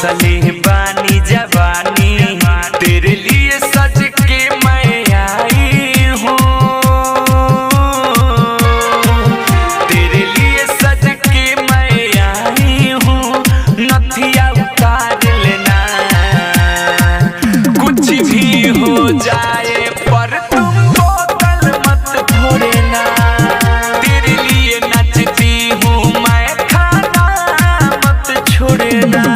हंसले बानी जवानी तेरे लिए सज के मैं आई हूँ, तेरे लिए सज के मैं आई हूँ। नथिया उतार लेना कुछ भी हो जाए पर तुम बोतल मत फोड़ना। तेरे लिए नचती हूँ मैं, खाना मत छोड़ना।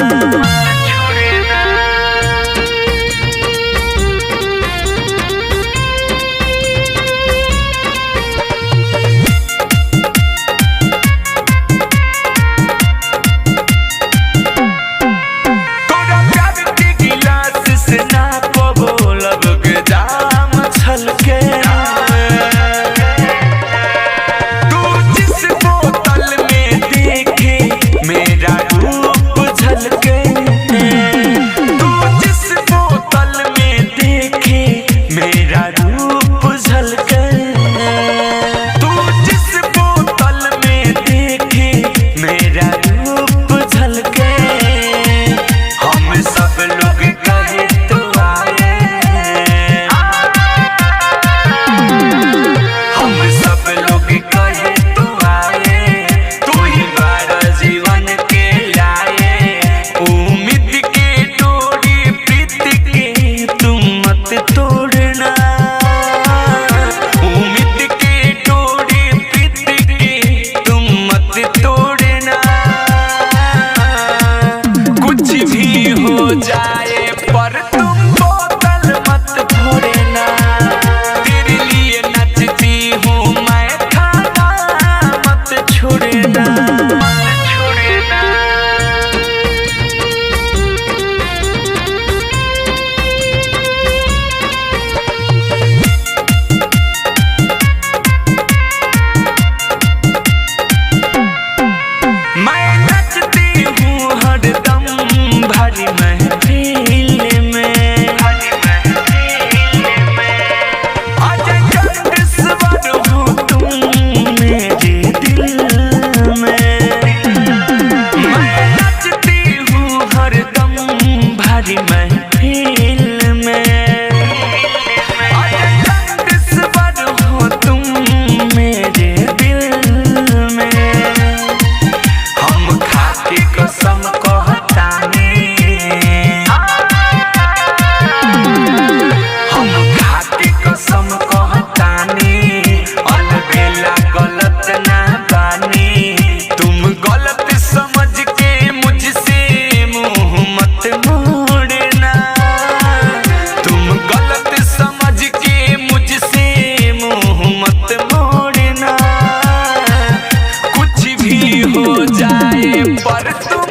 हो जाए पर तुम बोतल मत फोड़ना। तेरे लिए नचती हूँ मैं, खाना मत छोड़ना। मैं नचती हूँ हरदम भरी महफिल में, अजय कंठस्वर हो तुम मेरे दिल में। मैं नचती हूँ हरदम भरी महफिल में, अजय कंठस्वर हो तुम मेरे दिल में। हम खाके कसम कहतानी, हम खाके कसम कहतानी, अलबेला गलत ना बानी। तुम गलत समझ के मुझसे मुंह मत मोड़ना। तुम गलत समझ के मुझसे मुंह मत मोड़ना। कुछ भी हो जाए पर तुम